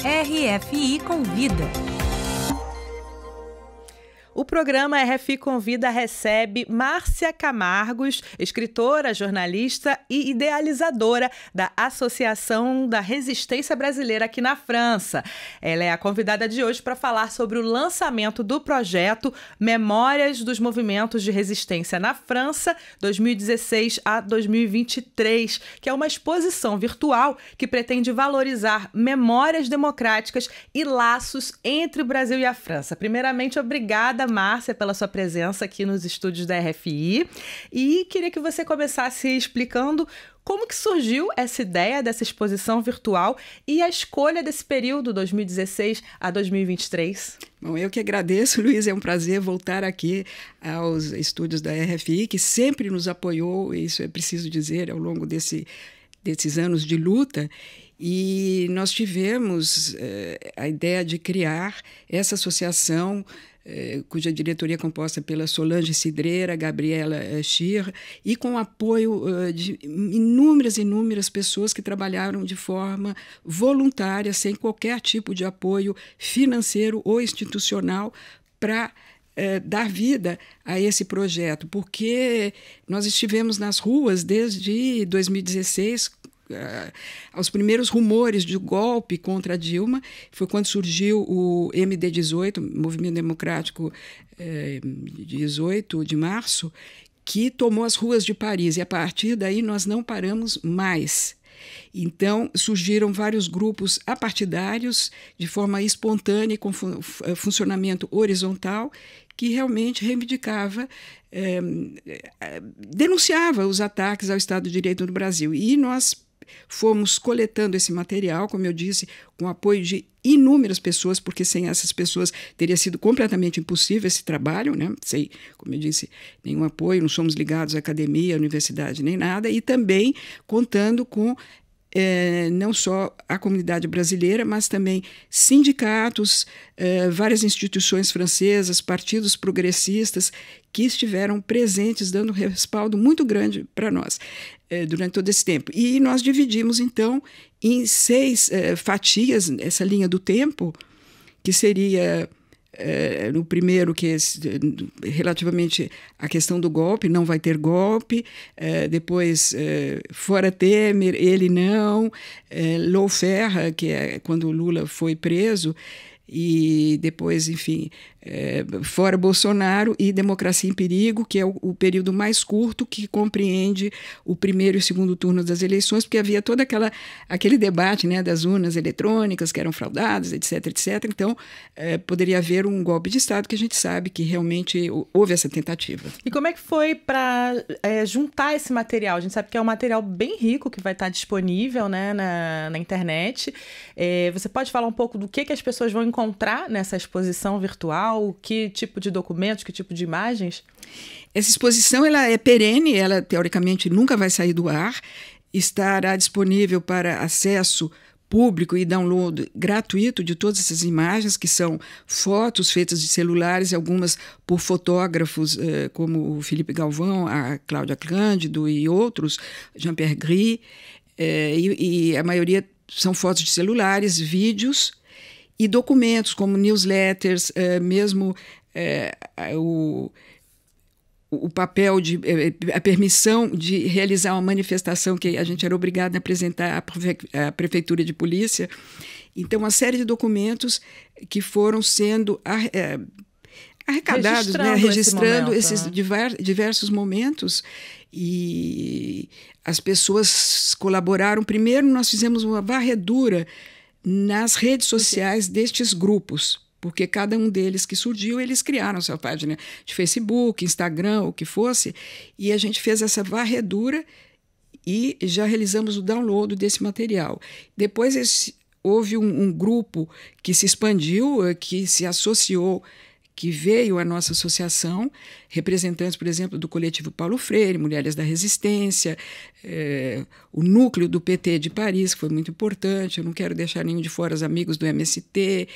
RFI Convida. O programa RFI Convida recebe Márcia Camargos, escritora, jornalista e idealizadora da Associação da Resistência Brasileira aqui na França. Ela é a convidada de hoje para falar sobre o lançamento do projeto Memórias dos Movimentos de Resistência na França, 2016 a 2023, que é uma exposição virtual que pretende valorizar memórias democráticas e laços entre o Brasil e a França. Primeiramente, obrigada, Márcia, pela sua presença aqui nos estúdios da RFI, e queria que você começasse explicando como que surgiu essa ideia dessa exposição virtual e a escolha desse período 2016 a 2023. Bom, eu que agradeço, Luiz, é um prazer voltar aqui aos estúdios da RFI, que sempre nos apoiou, isso é preciso dizer, ao longo desses anos de luta. E nós tivemos a ideia de criar essa associação, cuja diretoria é composta pela Solange Cidreira, Gabriela Schir, e com o apoio de inúmeras pessoas que trabalharam de forma voluntária, sem qualquer tipo de apoio financeiro ou institucional, para dar vida a esse projeto, porque nós estivemos nas ruas desde 2016, aos primeiros rumores de golpe contra a Dilma. Foi quando surgiu o MD-18, Movimento Democrático 18 de março, que tomou as ruas de Paris, e a partir daí nós não paramos mais. Então, surgiram vários grupos apartidários, de forma espontânea e com funcionamento horizontal, que realmente reivindicava, denunciava os ataques ao Estado de Direito no Brasil. E nós fomos coletando esse material, como eu disse, com o apoio de inúmeras pessoas, porque sem essas pessoas teria sido completamente impossível esse trabalho, né? Sem, como eu disse, nenhum apoio, não somos ligados à academia, à universidade, nem nada, e também contando com não só a comunidade brasileira, mas também sindicatos, várias instituições francesas, partidos progressistas que estiveram presentes, dando respaldo muito grande para nós durante todo esse tempo. E nós dividimos, então, em 6 fatias essa linha do tempo, que seria no primeiro, que é relativamente à questão do golpe, não vai ter golpe, depois fora Temer, ele não, lawfare, que é quando o Lula foi preso, e depois, enfim, fora Bolsonaro, e Democracia em Perigo, que é o período mais curto, que compreende o primeiro e o segundo turno das eleições, porque havia todo aquele debate, né, das urnas eletrônicas que eram fraudadas, etc. Então, poderia haver um golpe de Estado, que a gente sabe que realmente houve essa tentativa. E como é que foi para juntar esse material? A gente sabe que é um material bem rico, que vai estar disponível, né, na internet. Você pode falar um pouco do que as pessoas vão encontrar nessa exposição virtual? Que tipo de documentos, que tipo de imagens? Essa exposição ela é perene, ela teoricamente nunca vai sair do ar, estará disponível para acesso público e download gratuito de todas essas imagens, que são fotos feitas de celulares, algumas por fotógrafos como o Felipe Galvão, a Cláudia Cândido e outros, Jean-Pierre Gris, e a maioria são fotos de celulares, vídeos e documentos como newsletters, mesmo o papel a permissão de realizar uma manifestação que a gente era obrigado a apresentar à Prefeitura de Polícia. Então, uma série de documentos que foram sendo arrecadados, registrando esses diversos momentos, e as pessoas colaboraram. Primeiro, nós fizemos uma varredura nas redes sociais destes grupos, porque cada um deles que surgiu, eles criaram sua página de Facebook, Instagram, o que fosse, e a gente fez essa varredura e já realizamos o download desse material. Depois houve um grupo que se expandiu, que se associou, que veio à nossa associação, representantes, por exemplo, do coletivo Paulo Freire, Mulheres da Resistência, o núcleo do PT de Paris, que foi muito importante, eu não quero deixar nenhum de fora, os amigos do MST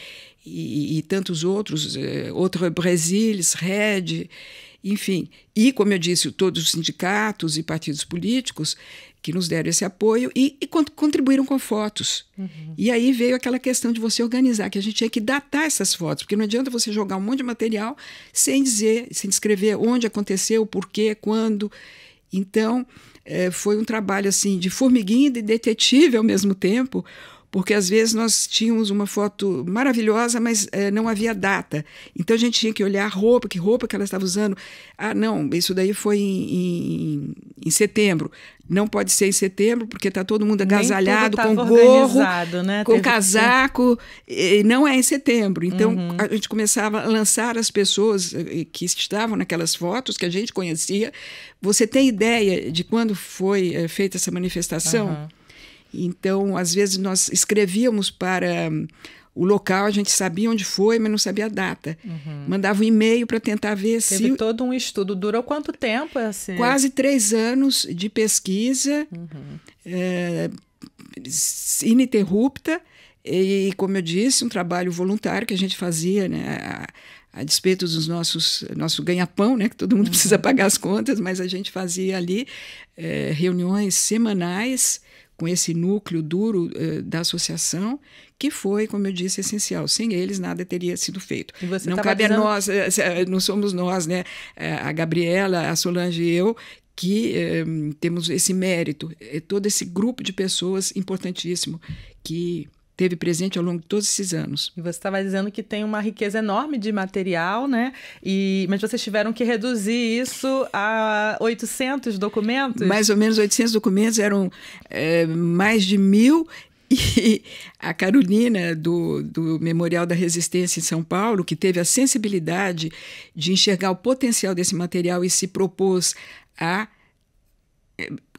e tantos outros, Outro Brasilis, Red, enfim. E, como eu disse, todos os sindicatos e partidos políticos que nos deram esse apoio e contribuíram com fotos. E aí veio aquela questão de você organizar, que a gente tinha que datar essas fotos, porque não adianta você jogar um monte de material sem dizer, sem descrever onde aconteceu, por quê, quando. Então, foi um trabalho assim de formiguinha e de detetive ao mesmo tempo, porque às vezes nós tínhamos uma foto maravilhosa, mas não havia data. Então a gente tinha que olhar que roupa que ela estava usando. Ah, não, isso daí foi em setembro. Não pode ser em setembro, porque está todo mundo agasalhado, com gorro, né? Com casaco, e não é em setembro. Então a gente começava a lançar as pessoas que estavam naquelas fotos, que a gente conhecia. Você tem ideia de quando foi feita essa manifestação? Então, às vezes, nós escrevíamos para o local, a gente sabia onde foi, mas não sabia a data. Mandava um e-mail para tentar ver se... Teve todo um estudo. Durou quanto tempo? Assim? Quase 3 anos de pesquisa ininterrupta e, como eu disse, um trabalho voluntário que a gente fazia, né, a despeito dos nosso ganha-pão, né, que todo mundo precisa pagar as contas, mas a gente fazia ali reuniões semanais com esse núcleo duro da associação, que foi, como eu disse, essencial. Sem eles, nada teria sido feito. Não cabe a nós, não somos nós, né? A Gabriela, a Solange e eu, que temos esse mérito. Todo esse grupo de pessoas importantíssimo que teve presente ao longo de todos esses anos. E você estava dizendo que tem uma riqueza enorme de material, né? Mas vocês tiveram que reduzir isso a 800 documentos? Mais ou menos 800 documentos, eram mais de 1.000. E a Carolina, do Memorial da Resistência em São Paulo, que teve a sensibilidade de enxergar o potencial desse material e se propôs a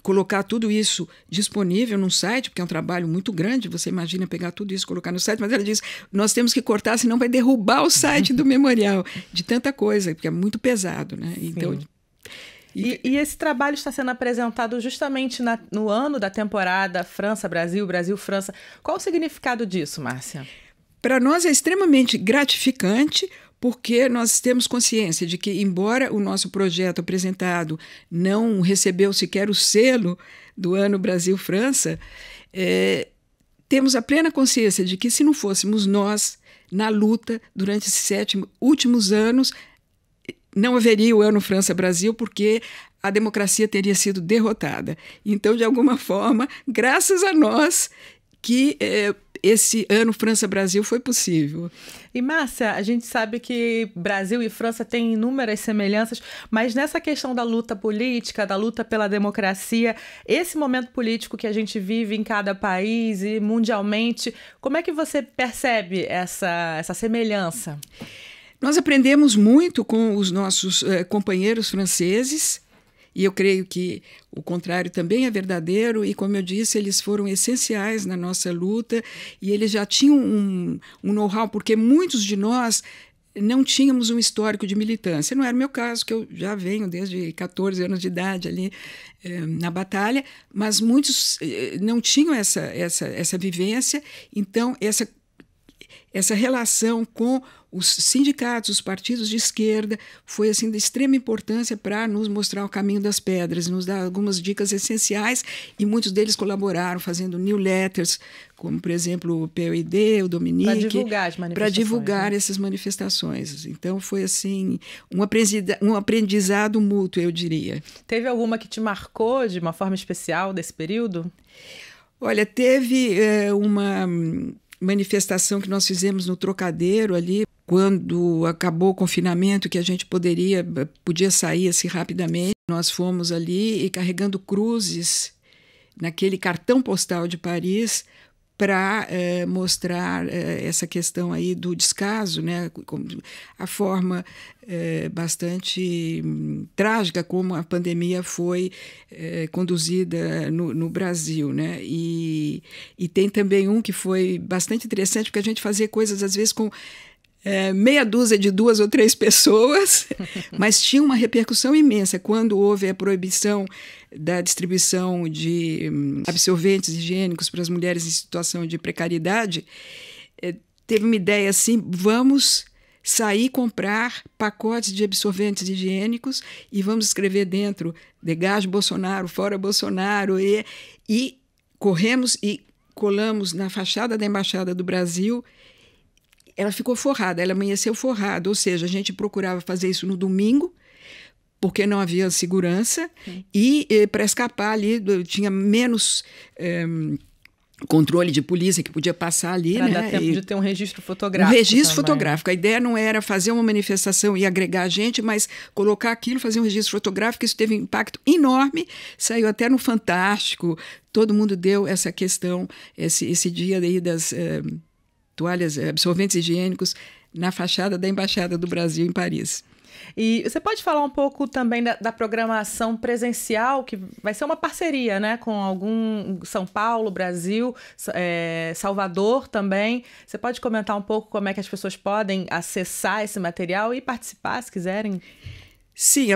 colocar tudo isso disponível num site, porque é um trabalho muito grande, você imagina pegar tudo isso e colocar no site, mas ela diz, nós temos que cortar, senão vai derrubar o site do memorial, de tanta coisa, porque é muito pesado, né? Então, e esse trabalho está sendo apresentado justamente no ano da temporada França-Brasil, Brasil-França. Qual o significado disso, Márcia? Para nós é extremamente gratificante, porque nós temos consciência de que, embora o nosso projeto apresentado não recebeu sequer o selo do ano Brasil-França, temos a plena consciência de que, se não fôssemos nós na luta durante esses 7 últimos anos, não haveria o ano França-Brasil, porque a democracia teria sido derrotada. Então, de alguma forma, graças a nós que esse ano França-Brasil foi possível. E, Márcia, a gente sabe que Brasil e França têm inúmeras semelhanças, mas nessa questão da luta política, da luta pela democracia, esse momento político que a gente vive em cada país e mundialmente, como é que você percebe essa semelhança? Nós aprendemos muito com os nossos companheiros franceses, e eu creio que o contrário também é verdadeiro, e como eu disse, eles foram essenciais na nossa luta, e eles já tinham um know-how, porque muitos de nós não tínhamos um histórico de militância. Não era o meu caso, que eu já venho desde 14 anos de idade ali na batalha, mas muitos não tinham essa vivência, então essa relação com os sindicatos, os partidos de esquerda, foi assim de extrema importância para nos mostrar o caminho das pedras, nos dar algumas dicas essenciais, e muitos deles colaboraram fazendo newsletters, como, por exemplo, o POID, o Dominique, para divulgar as manifestações. Para divulgar essas manifestações. Então, foi assim um aprendizado mútuo, eu diria. Teve alguma que te marcou de uma forma especial desse período? Olha, teve uma manifestação que nós fizemos no Trocadeiro ali, quando acabou o confinamento, que a gente podia sair assim rapidamente. Nós fomos ali e carregando cruzes naquele cartão postal de Paris para mostrar essa questão aí do descaso, né? A forma bastante trágica como a pandemia foi conduzida no Brasil, né? E tem também um que foi bastante interessante, porque a gente fazia coisas às vezes com meia dúzia de 2 ou 3 pessoas, mas tinha uma repercussão imensa. Quando houve a proibição da distribuição de absorventes higiênicos para as mulheres em situação de precariedade, teve uma ideia assim, vamos sair comprar pacotes de absorventes higiênicos e vamos escrever dentro degage Bolsonaro, fora Bolsonaro, e corremos e colamos na fachada da Embaixada do Brasil. Ela ficou forrada, ela amanheceu forrada, ou seja, a gente procurava fazer isso no domingo, porque não havia segurança, e para escapar ali, tinha menos controle de polícia que podia passar ali. Para dar tempo de ter um registro fotográfico. Um registro fotográfico. A ideia não era fazer uma manifestação e agregar gente, mas colocar aquilo, fazer um registro fotográfico. Isso teve um impacto enorme, saiu até no Fantástico. Todo mundo deu essa questão, esse dia aí das toalhas, absorventes higiênicos, na fachada da Embaixada do Brasil em Paris. E você pode falar um pouco também da programação presencial, que vai ser uma parceria, né, com algum São Paulo, Brasil, Salvador também. Você pode comentar um pouco como é que as pessoas podem acessar esse material e participar, se quiserem? Sim,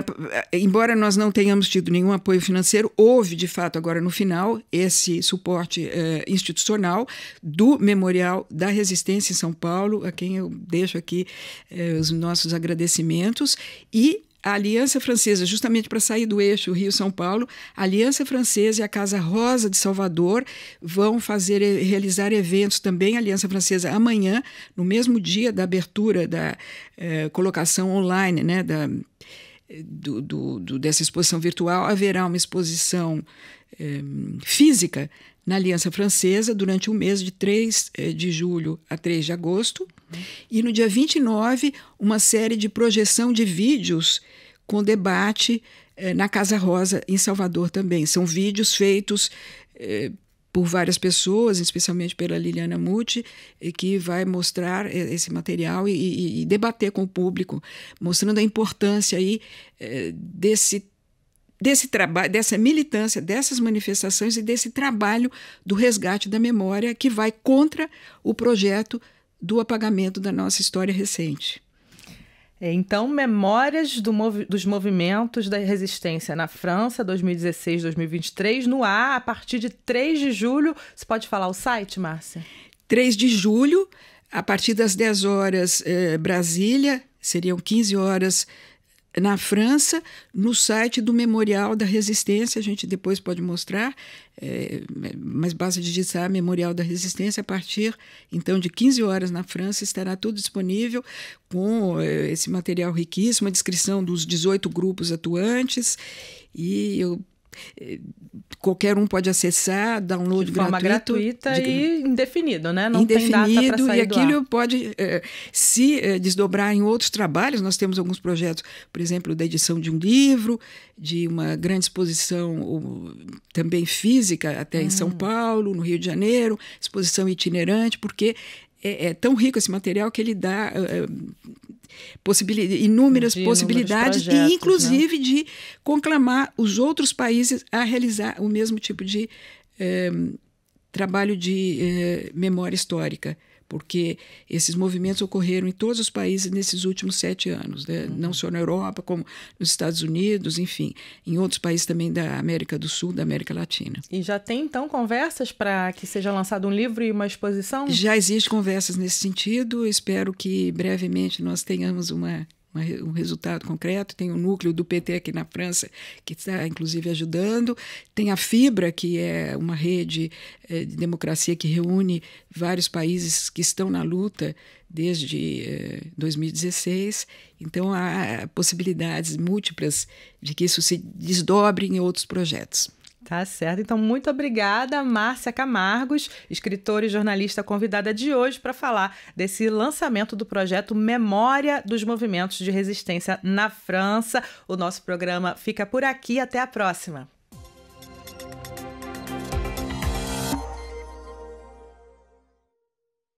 embora nós não tenhamos tido nenhum apoio financeiro, houve, de fato, agora no final, esse suporte institucional do Memorial da Resistência em São Paulo, a quem eu deixo aqui os nossos agradecimentos, e a Aliança Francesa, justamente para sair do eixo Rio-São Paulo, a Aliança Francesa e a Casa Rosa de Salvador vão realizar eventos também, a Aliança Francesa amanhã, no mesmo dia da abertura da colocação online, né, dessa exposição virtual, haverá uma exposição física na Aliança Francesa durante o mês de 3 de julho a 3 de agosto. E no dia 29, uma série de projeção de vídeos com debate na Casa Rosa, em Salvador também. São vídeos feitos por várias pessoas, especialmente pela Liliana Muti, que vai mostrar esse material e debater com o público, mostrando a importância aí desse trabalho, dessa militância, dessas manifestações e desse trabalho do resgate da memória que vai contra o projeto do apagamento da nossa história recente. Então, Memórias dos Movimentos da Resistência na França, 2016-2023, no ar, a partir de 3 de julho. Você pode falar o site, Márcia? 3 de julho, a partir das 10 horas, Brasília, seriam 15 horas na França, no site do Memorial da Resistência. A gente depois pode mostrar, mas basta digitar Memorial da Resistência. A partir, então, de 15 horas na França, estará tudo disponível com esse material riquíssimo, a descrição dos 18 grupos atuantes, e qualquer um pode acessar, download gratuito. De forma gratuita e indefinido, né? Não indefinido, tem data para sair e aquilo do ar. pode se desdobrar em outros trabalhos. Nós temos alguns projetos, por exemplo, da edição de um livro, de uma grande exposição também física, até em São Paulo, no Rio de Janeiro, exposição itinerante, porque é tão rico esse material que ele dá inúmeras possibilidades, projetos, e inclusive, né, de conclamar os outros países a realizar o mesmo tipo de trabalho de memória histórica, porque esses movimentos ocorreram em todos os países nesses últimos 7 anos, né? Não só na Europa, como nos Estados Unidos, enfim, em outros países também da América do Sul, da América Latina. E já tem, então, conversas para que seja lançado um livro e uma exposição? Já existem conversas nesse sentido. Espero que brevemente nós tenhamos um resultado concreto. Tem o núcleo do PT aqui na França, que está, inclusive, ajudando. Tem a Fibra, que é uma rede de democracia que reúne vários países que estão na luta desde 2016. Então, há possibilidades múltiplas de que isso se desdobre em outros projetos. Tá certo. Então, muito obrigada, Márcia Camargos, escritora e jornalista convidada de hoje para falar desse lançamento do projeto Memória dos Movimentos de Resistência na França. O nosso programa fica por aqui. Até a próxima.